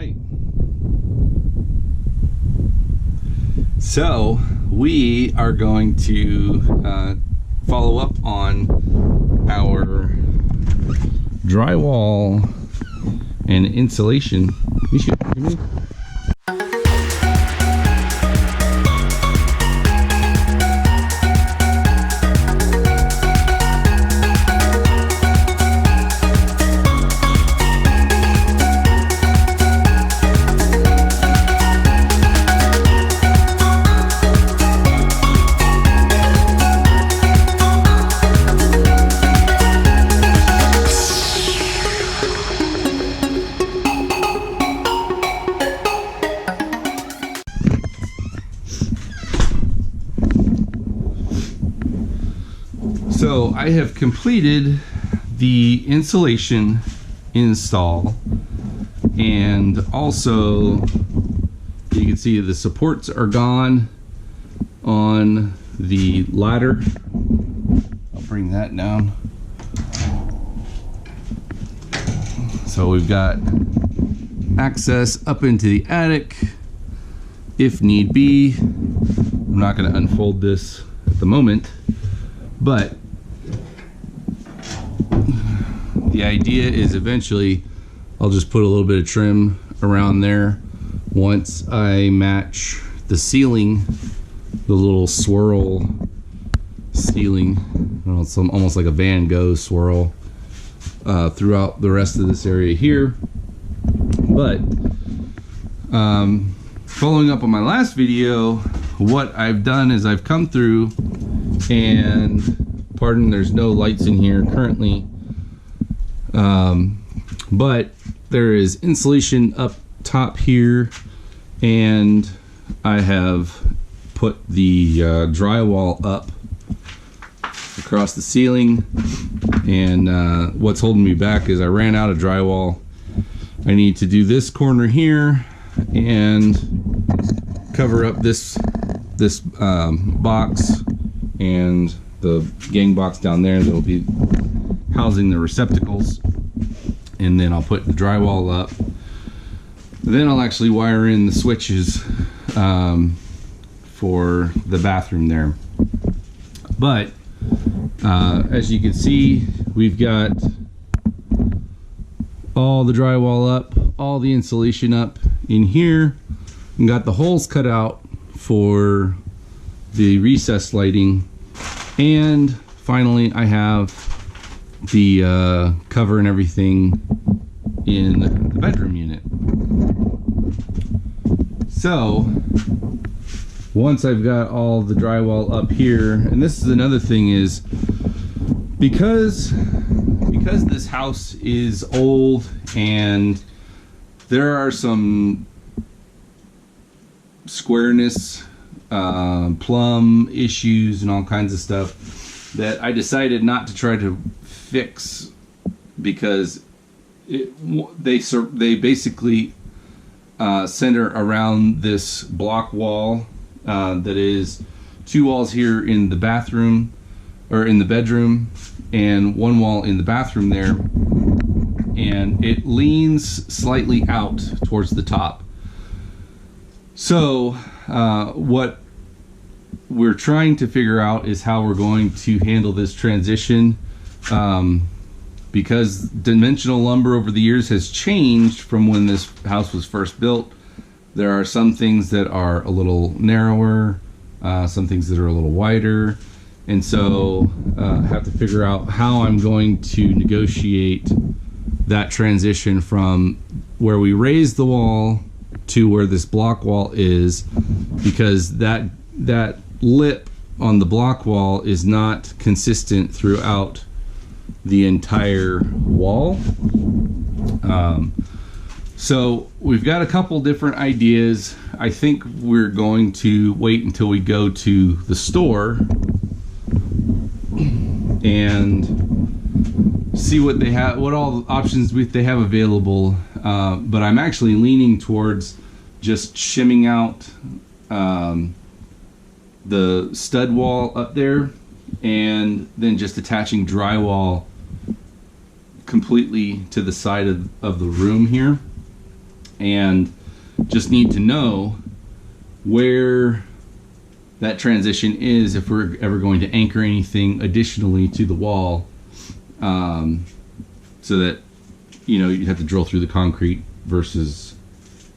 right. So we are going to follow up on our drywall and insulation. So I have completed the insulation install, and also you can see the supports are gone on the ladder. I'll bring that down. So we've got access up into the attic if need be. I'm not going to unfold this at the moment, but the idea is eventually I'll just put a little bit of trim around there once I match the ceiling, the little swirl ceiling. I don't know, it's almost like a Van Gogh swirl throughout the rest of this area here. But following up on my last video, what I've done is I've come through and, pardon, there's no lights in here currently, but there is insulation up top here, and I have put the drywall up across the ceiling. And what's holding me back is I ran out of drywall. I need to do this corner here and cover up this box and the gang box down there that will be housing the receptacles, and then I'll put the drywall up. Then I'll actually wire in the switches for the bathroom there. But as you can see, we've got all the drywall up, all the insulation up in here, and got the holes cut out for the recessed lighting. And finally I have the cover and everything in the bedroom unit. So once I've got all the drywall up here, and this is another thing, is because this house is old and there are some squareness, plumb issues and all kinds of stuff, that I decided not to try to fix, because they basically center around this block wall that is 2 walls here in the bathroom, or in the bedroom, and 1 wall in the bathroom there, and it leans slightly out towards the top. So what we're trying to figure out is how we're going to handle this transition, because dimensional lumber over the years has changed from when this house was first built. There are some things that are a little narrower, some things that are a little wider, and so I have to figure out how I'm going to negotiate that transition from where we raise the wall to where this block wall is, because that lip on the block wall is not consistent throughout the entire wall. So we've got a couple different ideas. I think we're going to wait until we go to the store and see what they have, what all the options they have available. But I'm actually leaning towards just shimming out the stud wall up there, and then just attaching drywall completely to the side of the room here. and just need to know where that transition is if we're ever going to anchor anything additionally to the wall, so that you'd have to drill through the concrete versus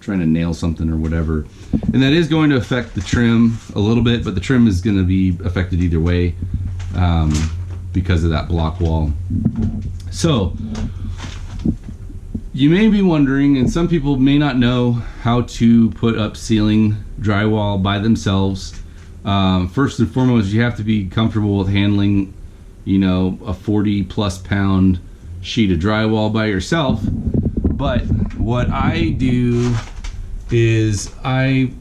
trying to nail something or whatever. And that is going to affect the trim a little bit, but the trim is going to be affected either way because of that block wall. So you may be wondering, and some people may not know how to put up ceiling drywall by themselves. First and foremost, you have to be comfortable with handling, a 40 plus pound sheet of drywall by yourself. But what I do is I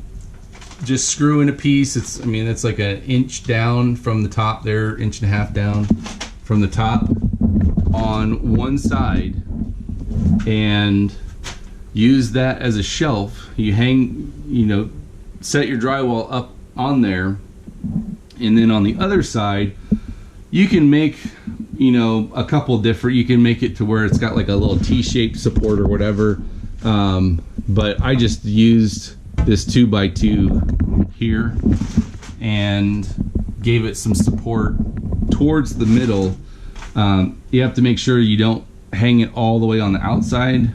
just screw in a piece. It's like an inch down from the top there, inch and a half down from the top on one side, and use that as a shelf. You set your drywall up on there, and then on the other side you can make a couple different, you can make it to where it's got like a little T-shaped support or whatever, but I just used this 2x2 here and gave it some support towards the middle. You have to make sure you don't hang it all the way on the outside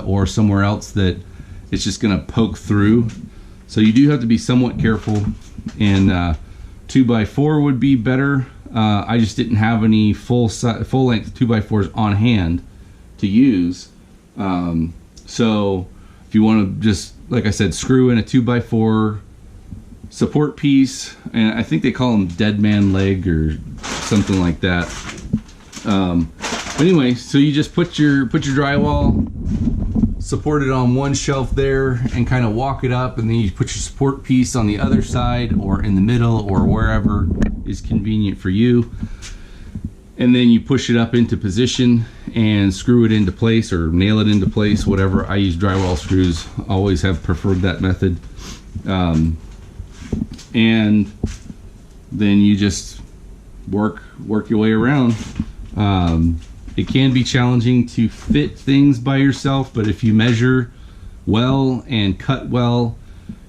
or somewhere else that it's just gonna poke through. So you do have to be somewhat careful, and 2x4 would be better. I just didn't have any full length 2x4s on hand to use. So if you want to just, like I said, screw in a 2x4 support piece, and I think they call them dead man leg or something like that. But anyway, so you just put your drywall, support it on one shelf there, and kind of walk it up, and then you put your support piece on the other side or in the middle or wherever is convenient for you, and then you push it up into position and screw it into place or nail it into place, whatever. I use drywall screws, always have preferred that method. And then you just work your way around. It can be challenging to fit things by yourself, but if you measure well and cut well,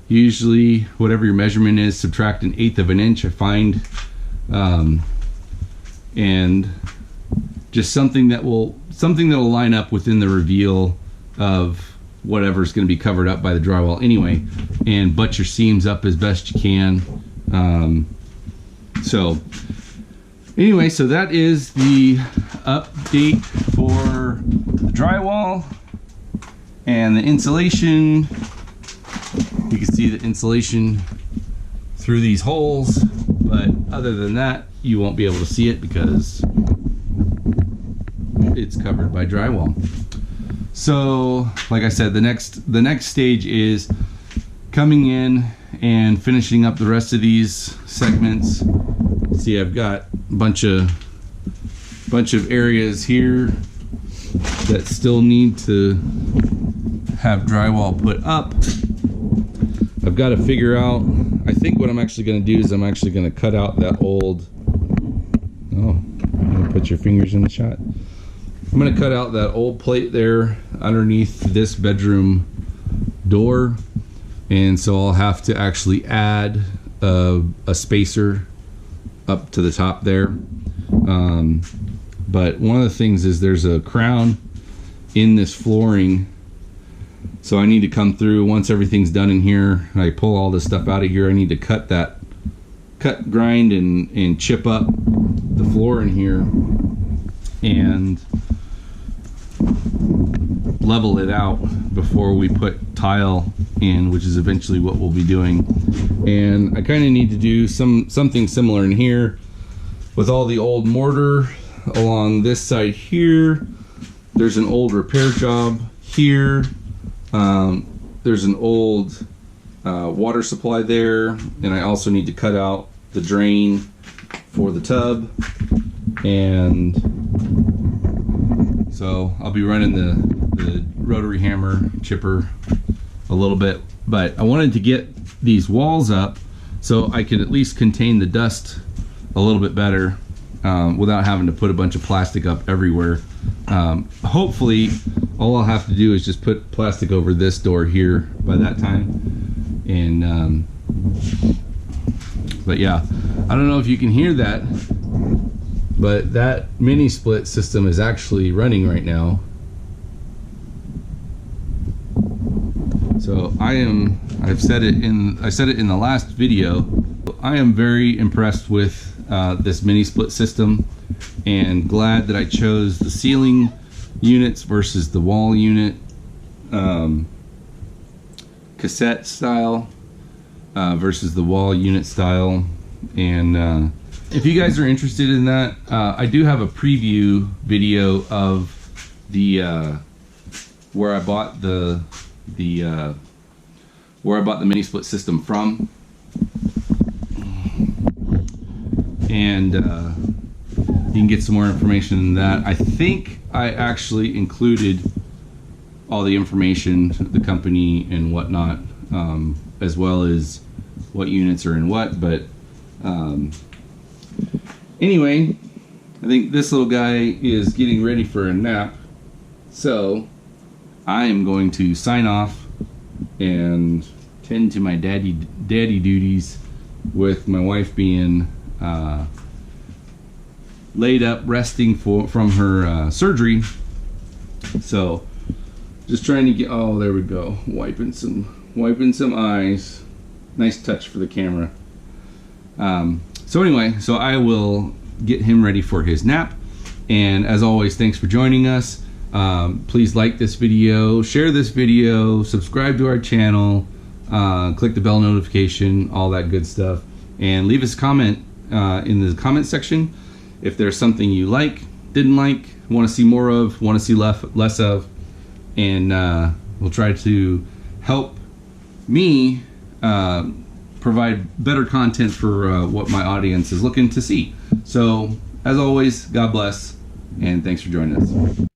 usually whatever your measurement is, subtract 1/8 of an inch, I find, and just something that'll line up within the reveal of whatever's going to be covered up by the drywall anyway, and butt your seams up as best you can. So anyway, so that is the update for the drywall and the insulation. You can see the insulation through these holes, but other than that, you won't be able to see it because it's covered by drywall. So, like I said, the next stage is coming in and finishing up the rest of these segments. See, I've got a bunch of areas here that still need to have drywall put up. I've got to figure out, I think what I'm actually going to do is I'm actually going to cut out that old, put your fingers in the shot. I'm going to cut out that old plate there underneath this bedroom door, and so I'll have to actually add a spacer up to the top there. But one of the things is there's a crown in this flooring, so I need to come through once everything's done in here. I pull all this stuff out of here. I need to cut, grind, and chip up the floor in here and level it out before we put tile in, which is eventually what we'll be doing. And I kind of need to do something similar in here with all the old mortar along this side here. There's an old repair job here. There's an old water supply there, and I also need to cut out the drain for the tub. And so I'll be running the rotary hammer chipper a little bit, but I wanted to get these walls up so I could at least contain the dust a little bit better without having to put a bunch of plastic up everywhere. Hopefully all I'll have to do is just put plastic over this door here by that time. And but yeah, I don't know if you can hear that, but that mini split system is actually running right now. So I said it in the last video. I am very impressed with this mini split system, and glad that I chose the ceiling units versus the wall unit, cassette style versus the wall unit style. And if you guys are interested in that, I do have a preview video of the where I bought the mini split system from, and you can get some more information in that. I think I actually included all the information, the company and whatnot, as well as what units are in what. But anyway, I think this little guy is getting ready for a nap, so I am going to sign off and tend to my daddy duties, with my wife being laid up resting from her surgery. So just trying to get, oh, there we go, wiping some eyes. Nice touch for the camera. So anyway, so I will get him ready for his nap, and as always, thanks for joining us. Please like this video, share this video, subscribe to our channel, click the bell notification, all that good stuff, and leave us a comment in the comment section if there's something you like, didn't like, want to see more of, want to see less of, and we'll try to help me provide better content for what my audience is looking to see. So as always, God bless, and thanks for joining us.